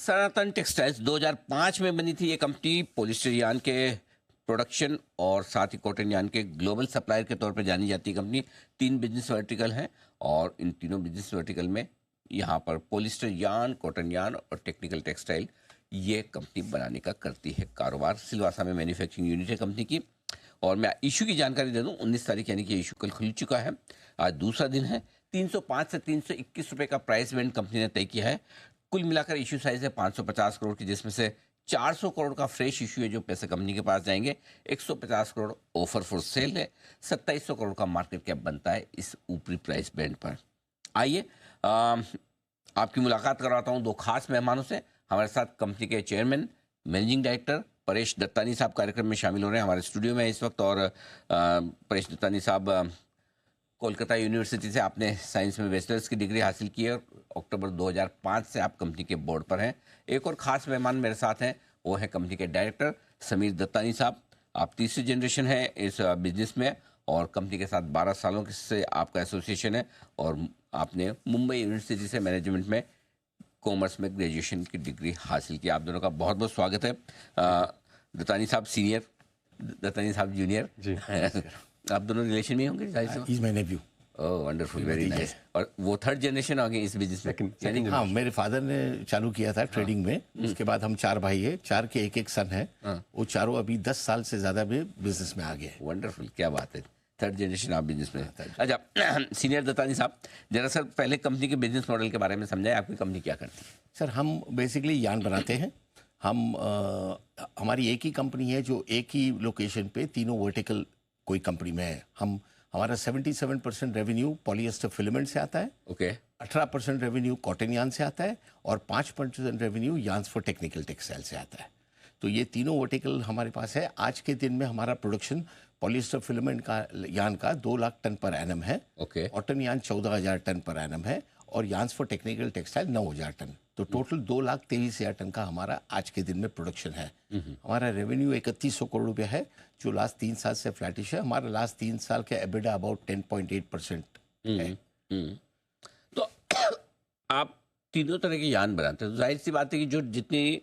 सनातन textiles 2005 में बनी थी ये कंपनी। पॉलिस्टर यार्न के प्रोडक्शन और साथ ही कॉटन यार्न के ग्लोबल सप्लायर के तौर पर जानी जाती है कंपनी। 3 बिजनेस वर्टिकल हैं और इन तीनों बिजनेस वर्टिकल में यहाँ पर पॉलिस्टर यार्न, कॉटन यार्न और टेक्निकल टेक्सटाइल ये कंपनी बनाने का करती है कारोबार। सिलवासा में मैन्युफैक्चरिंग यूनिट है कंपनी की। और मैं इशू की जानकारी दे दूं, 19 तारीख यानी कि इशू कल खुल चुका है। आज दूसरा दिन है। 305 से 321 रुपए का प्राइस बैंड कंपनी ने तय किया है। कुल मिलाकर इशू साइज है 550 करोड़ की, जिसमें से 400 करोड़ का फ्रेश इशू है जो पैसे कंपनी के पास जाएंगे। 150 करोड़ ऑफर फॉर सेल है। 2700 करोड़ का मार्केट कैप बनता है इस ऊपरी प्राइस बैंड पर। आइए आपकी मुलाकात करवाता हूं दो खास मेहमानों से। हमारे साथ कंपनी के chairman managing director Paresh Dattani साहब कार्यक्रम में शामिल हो रहे हैं हमारे स्टूडियो में इस वक्त। और परेश दत्तानी साहब, कोलकाता यूनिवर्सिटी से आपने साइंस में बैचलर्स की डिग्री हासिल की है। अक्टूबर 2005 से आप कंपनी के बोर्ड पर हैं। एक और ख़ास मेहमान मेरे साथ हैं, वो है कंपनी के डायरेक्टर समीर दत्तानी साहब। आप तीसरी जनरेशन है इस बिजनेस में और कंपनी के साथ 12 सालों से आपका एसोसिएशन है। और आपने मुंबई यूनिवर्सिटी से मैनेजमेंट में कॉमर्स में ग्रेजुएशन की डिग्री हासिल की। आप दोनों का बहुत बहुत स्वागत है। दत्तानी साहब सीनियर, दत्तानी साहब जूनियर जी। आप दोनों रिलेशन में होंगे? Is my Neiphiu. Oh wonderful, very nice. और वो थर्ड जनरेशन आ गई इस बिजनेस में? हाँ, मेरे फादर ने चालू किया था ट्रेडिंग में। उसके बाद हम 4 भाई हैं, 4 के एक सन है। वो चारों अभी 10 साल से ज्यादा भी बिजनेस में आ गए। वंडरफुल, क्या बात है। थर्ड जनरेशन आप बिजनेस में। अच्छा सीनियर दत्तानी साहब, जरा सर पहले कंपनी के बिजनेस मॉडल के बारे में समझाएं। आपकी कंपनी क्या करती है? सर हम बेसिकली यार्न बनाते हैं। हम हमारी एक ही कंपनी है जो एक ही लोकेशन पे तीनों वर्टिकल कोई कंपनी में है। हमारा 77% रेवेन्यू पॉलिएस्टर फिलामेंट से आता है। ओके। 18% रेवेन्यू कॉटन यार्न से आता है और 5% revenue yarns for technical textile से आता है। तो ये तीनों वर्टिकल हमारे पास है। आज के दिन में हमारा प्रोडक्शन पॉलिएस्टर फिलामेंट का यार्न का 2 लाख टन पर एनम है। Okay. Cotton yarn 14,000 ton per annum है और yarns for technical textile 9,000 ton. तो टोटल 2,23,000 टन का हमारा आज के दिन में प्रोडक्शन है। हमारा रेवेन्यू 3100 करोड़ रुपया है जो लास्ट 3 साल से फ्लैटिश है। हमारा लास्ट 3 साल का एबिडा अबाउट 10.8% है। तो आप तीनों तरह के यार्न बनाते हैं, तो जाहिर सी बात है कि जो जितनी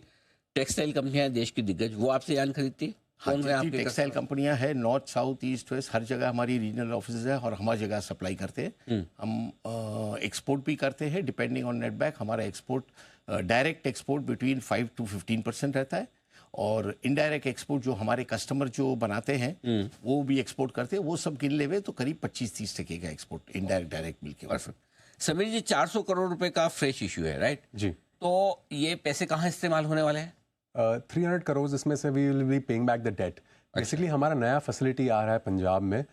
टेक्सटाइल कंपनियां हैं देश की दिग्गज, वो आपसे यार्न खरीदती है। हाँ, जितनी टेक्सटाइल कंपनियां हैं नॉर्थ साउथ ईस्ट वेस्ट हर जगह हमारी रीजनल ऑफिस है और हमारी जगह सप्लाई करते हैं। हम एक्सपोर्ट भी करते हैं डिपेंडिंग ऑन नेटबैक। हमारा export direct export between 5 to 15% रहता है और इनडायरेक्ट एक्सपोर्ट जो हमारे कस्टमर जो बनाते हैं वो भी एक्सपोर्ट करते हैं। वो सब गिन ले तो करीब 25-30% का एक्सपोर्ट इनडायरेक्ट डायरेक्ट मिलके। परफेक्ट। समीर जी, 400 करोड़ रुपए का फ्रेश इशू है, राइट जी। तो ये पैसे कहाँ इस्तेमाल होने वाले हैं? 300 करोड़ इसमें से we will be paying back the debt. Basically हमारा नया फैसिलिटी आ रहा है पंजाब में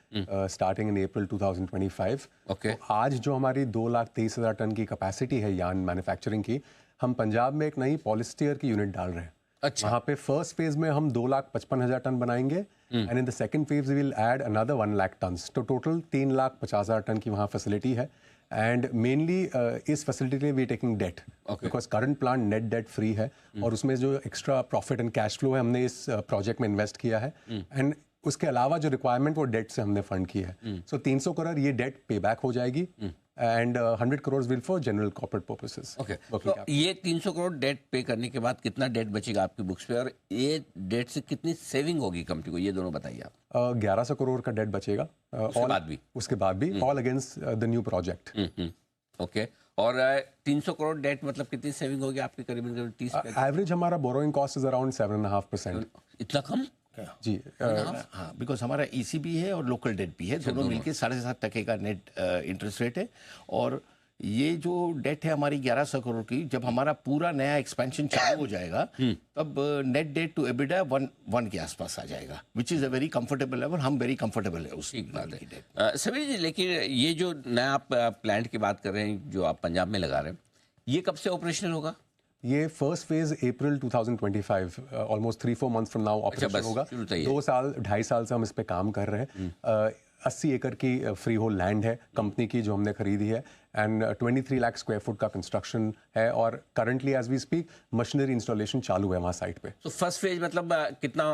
स्टार्टिंग इन अप्रैल 2025। ओके। तो आज जो हमारी 2,23,000 टन की कैपेसिटी है यार्न मैन्युफैक्चरिंग की, हम पंजाब में एक नई पॉलिस्टर की यूनिट डाल रहे हैं। अच्छा। वहाँ पे फर्स्ट फेज में हम 2,55,000 टन बनाएंगे and in the second phase we will add another 1 lakh tons. तो टोटल 3,50,000 टन की वहाँ फैसिलिटी है। एंड मेनली इस फैसिलिटी के लिए we taking debt because current plant net debt free है और उसमें जो extra profit and cash flow है हमने इस प्रोजेक्ट में इन्वेस्ट किया है। एंड उसके अलावा जो रिक्वायरमेंट वो डेट से हमने फंड की है। सो 300 करोड़ ये डेट पे बैक हो जाएगी and 100 crore will for general corporate purposes. Okay. तो ये 300 करोड़ डेट पे करने के बाद कितना डेट बचेगा आपकी बुक्स पे और ये डेट से कितनी सेविंग होगी कंपनी को, ये दोनों बताइए आप। 1100 करोड़ का डेट बचेगा उसके बाद भी all against the new project. Okay. और 300 करोड़ डेट मतलब कितनी सेविंग होगी आपकी? करीबन 30। एवरेज हमारा बोरोइंग कॉस्ट इज अराउंड 7.5%। इतना कम? जी। हाँ, बिकॉज हमारा ECB है और लोकल डेट भी है, दोनों मिलके 7.5% का नेट इंटरेस्ट रेट है। और ये जो डेट है हमारी 1100 करोड़ की, जब हमारा पूरा नया एक्सपेंशन चालू हो जाएगा तब नेट डेट टू एबिडा 1 के आसपास आ जाएगा, which is a very comfortable level. हम वेरी कंफर्टेबल है उस बात की। समीर जी, लेकिन ये जो नया आप प्लांट की बात कर रहे हैं जो आप पंजाब में लगा रहे हैं, ये कब से ऑपरेशनल होगा? ये first phase April 2025, almost 3-4 month from now operation होगा। 2-2.5 साल से हम इस पे काम कर रहे हैं। 80 एकड़ की फ्री होल लैंड है कंपनी की जो हमने खरीदी है एंड 23 लाख स्क्वायर फुट का कंस्ट्रक्शन है और currently as we speak machinery installation चालू है वहाँ साइट पे। तो फर्स्ट फेज मतलब कितना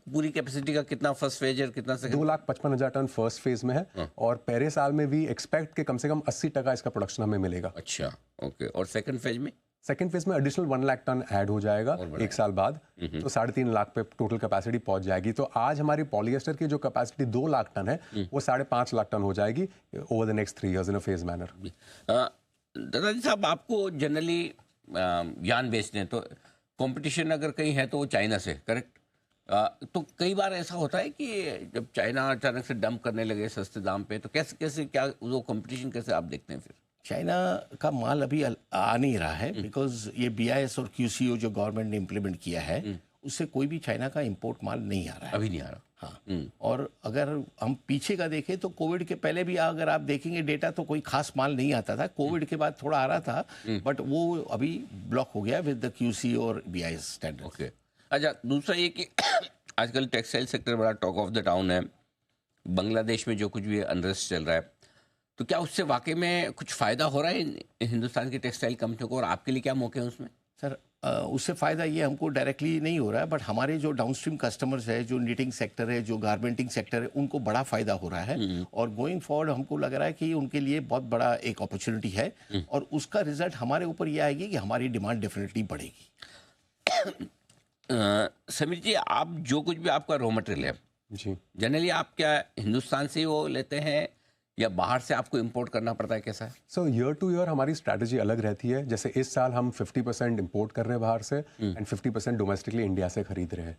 पूरी कैपेसिटी का कितना फर्स्ट फेज है, कितना सेकंड? 2,55,000 टन फर्स्ट फेज में है और पहले साल में भी एक्सपेक्ट के कम से कम 80% इसका प्रोडक्शन हमें मिलेगा। अच्छा, ओके। और सेकंड फेज में? सेकंड फेज में एडिशनल 1 लाख टन ऐड हो जाएगा एक साल बाद, तो 3.5 लाख पे टोटल कैपेसिटी पहुंच जाएगी। तो आज हमारी पॉलिएस्टर की जो कैपेसिटी 2 लाख टन है वो 5.5 लाख टन हो जाएगी over the next 3 years in a phase manner. दादाजी साहब, आपको जनरली यान बेचते हैं तो कंपटीशन अगर कहीं है तो वो चाइना से, करेक्ट? तो कई बार ऐसा होता है कि जब चाइना अचानक से डंप करने लगे सस्ते दाम पे, तो कैसे कैसे क्या वो कंपटीशन कैसे आप देखते हैं फिर? चाइना का माल अभी आ नहीं रहा है, बिकॉज ये BIS और QCO जो गवर्नमेंट ने इम्प्लीमेंट किया है उससे कोई भी चाइना का इंपोर्ट माल नहीं आ रहा है अभी नहीं आ रहा। हाँ। और अगर हम पीछे का देखें तो कोविड के पहले भी अगर आप देखेंगे डेटा तो कोई खास माल नहीं आता था। कोविड के बाद थोड़ा आ रहा था, बट वो अभी ब्लॉक हो गया विद द QCO और BIS स्टैंडर्ड। ओके, अच्छा, दूसरा ये कि आजकल टेक्सटाइल सेक्टर बड़ा टॉक ऑफ द टाउन है। बांग्लादेश में जो कुछ भी अनरेस्ट चल रहा है, तो क्या उससे वाकई में कुछ फ़ायदा हो रहा है हिंदुस्तान की टेक्सटाइल कंपनियों को, और आपके लिए क्या मौके हैं उसमें? सर उससे फ़ायदा ये हमको डायरेक्टली नहीं हो रहा है, बट हमारे जो डाउनस्ट्रीम कस्टमर्स है, जो नीटिंग सेक्टर है, जो गारमेंटिंग सेक्टर है, उनको बड़ा फ़ायदा हो रहा है। और गोइंग फॉरवर्ड हमको लग रहा है कि उनके लिए बहुत बड़ा एक अपॉर्चुनिटी है, और उसका रिजल्ट हमारे ऊपर ये आएगी कि हमारी डिमांड डेफिनेटली बढ़ेगी। समीर जी, आप जो कुछ भी आपका रॉ मटेरियल है जी, जनरली आप क्या हिंदुस्तान से वो लेते हैं या बाहर से आपको इंपोर्ट करना पड़ता है, कैसा है? सो ईयर टू ईयर हमारी स्ट्रैटेजी अलग रहती है। जैसे इस साल हम 50% इंपोर्ट कर रहे हैं बाहर से एंड 50% डोमेस्टिकली इंडिया से खरीद रहे हैं।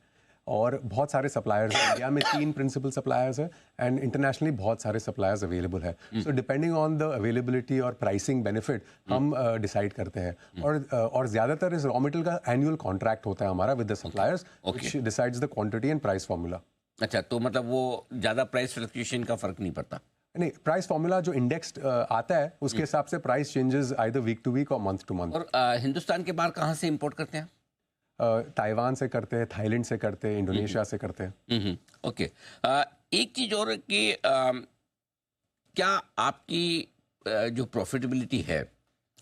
और बहुत सारे सप्लायर्स हैं इंडिया में, 3 प्रिंसिपल सप्लायर्स हैं एंड इंटरनेशनली बहुत सारे सप्लायर्स अवेलेबल है। So depending on the availability और प्राइसिंग बेनिफिट हम डिसाइड करते हैं। और ज़्यादातर इस रॉ मटेरियल का एनुअल कॉन्ट्रैक्ट होता है हमारा with the suppliers, which decides the quantity and price formula. अच्छा, तो मतलब वो ज़्यादा प्राइस फ्लक्चुएशन का फर्क नहीं पड़ता? नहीं, प्राइस फार्मूला जो इंडेक्स्ड आता है उसके हिसाब से price changes either week to week और मंथ टू मंथ। और हिंदुस्तान के बाहर कहाँ से इंपोर्ट करते हैं? ताइवान से करते हैं, थाईलैंड से करते हैं, इंडोनेशिया से करते हैं। ओके, एक चीज़ और कि क्या आपकी जो प्रॉफिटेबिलिटी है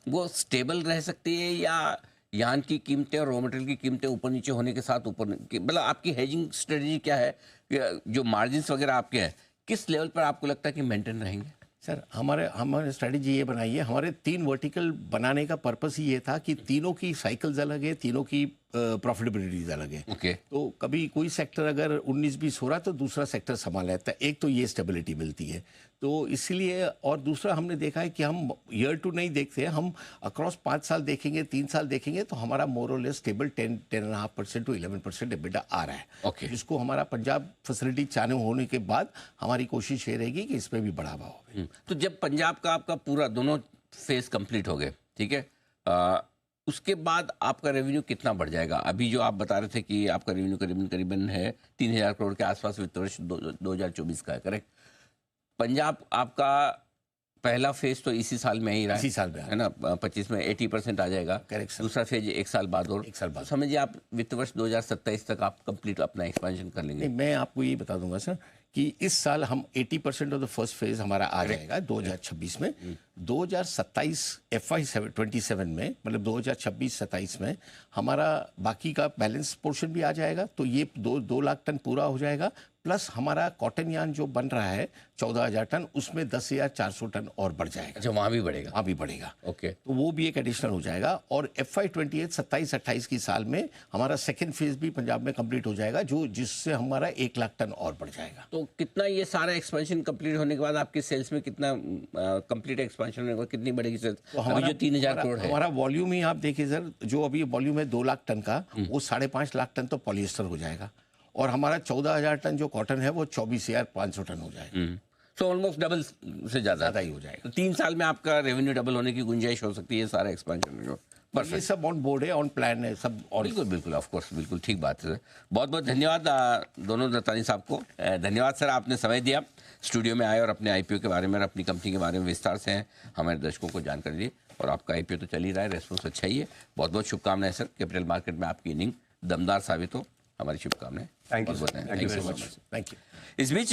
वो स्टेबल रह सकती है, या यान की कीमतें और रॉ मटेरियल की कीमतें ऊपर नीचे होने के साथ मतलब आपकी हेजिंग स्ट्रेटजी क्या है? जो मार्जिन्स वगैरह आपके हैं किस लेवल पर आपको लगता है कि मेंटेन रहेंगे? सर हमारे स्ट्रेटजी ये बनाई है, हमारे 3 वर्टिकल बनाने का पर्पस ही ये था कि तीनों की साइकिल्स अलग है, तीनों की प्रॉफिटेबिलिटीज अलग है। ओके, तो कभी कोई सेक्टर अगर 19-20 हो रहा तो दूसरा सेक्टर संभाल लेता है। एक तो ये स्टेबिलिटी मिलती है, तो इसलिए। और दूसरा हमने देखा है कि हम ईयर टू नहीं देखते हैं, हम अक्रॉस 5 साल देखेंगे, 3 साल देखेंगे, तो हमारा मोर और लेस स्टेबल 10.5% टू 11% एबिटा आ रहा है। ओके, जिसको हमारा पंजाब फैसिलिटी चालू होने के बाद हमारी कोशिश ये रहेगी कि इसमें भी बढ़ावा हो। तो जब पंजाब का आपका पूरा दोनों फेज कंप्लीट हो गए, ठीक है, उसके बाद आपका रेवेन्यू कितना बढ़ जाएगा? अभी जो आप बता रहे थे कि आपका रेवेन्यू करीबन है 3,000 करोड़ के आसपास वित्त वर्ष 2024 का है, करेक्ट? पंजाब आपका पहला फेज तो इसी साल में ही रहा इसी साल में है ना, 25 में 80% आ जाएगा। करेक्ट। दूसरा फेज 1 साल बाद, और 1 साल बाद समझिए आप वित्त वर्ष 2027 तक आप कंप्लीट अपना एक्सपेंशन कर लेंगे। नहीं, मैं आपको ये बता दूंगा सर कि इस साल हम 80% ऑफ द फर्स्ट फेज हमारा आ जाएगा 2026 में। 2027 FY27 में, मतलब 2026-27 में हमारा बाकी का बैलेंस पोर्शन भी आ जाएगा, तो ये 2 लाख टन पूरा हो जाएगा। प्लस हमारा कॉटन यान जो बन रहा है 14,000 टन, उसमें 10,400 टन और बढ़ जाएगा। अच्छा, वहाँ भी बढ़ेगा? वहाँ भी बढ़ेगा। ओके, तो वो भी एक एडिशनल हो जाएगा। और FY28 27-28 की साल में हमारा सेकेंड फेज भी पंजाब में कंप्लीट हो जाएगा, जिससे हमारा 1 लाख टन और बढ़ जाएगा। तो कितना ये सारा एक्सपेंशन कंप्लीट होने के बाद आपकी सेल्स में कितना कंप्लीट एक्सपेंशन होने के बाद कितनी बढ़ेगी सेल्स? तो अभी जो 3,000 करोड़ है, हमारा वॉल्यूम ही आप देखिए सर, जो अभी वॉल्यूम है 2 लाख टन का, वो 5.5 लाख टन तो पॉलिएस्टर हो जाएगा, और हमारा 14,000 टन जो कॉटन है वो 24,500 टन हो जाएगा। सो ऑलमोस्ट डबल से ज़्यादा ही हो जाएगा। तो 3 साल में आपका रेवेन्यू डबल होने की गुंजाइश हो सकती है सारा एक्सपेंशन में। ये सब ऑन बोर्ड है, ऑन प्लान है, सब ऑन। बिल्कुल बिल्कुल, ऑफ कोर्स, बिल्कुल ठीक बात है। बहुत बहुत धन्यवाद दोनों दत्तानी साहब को। धन्यवाद सर, आपने समय दिया, स्टूडियो में आए और अपने IPO के बारे में और अपनी कंपनी के बारे में विस्तार से हमारे दर्शकों को जानकारी दी। और आपका IPO तो चल ही रहा है, रेस्पॉन्स अच्छा ही है। बहुत बहुत शुभकामनाएं सर, कैपिटल मार्केट में आपकी इनिंग दमदार साबित हो, हमारी शुभकामनाएं। Thank you so much. Thank you. इस बीच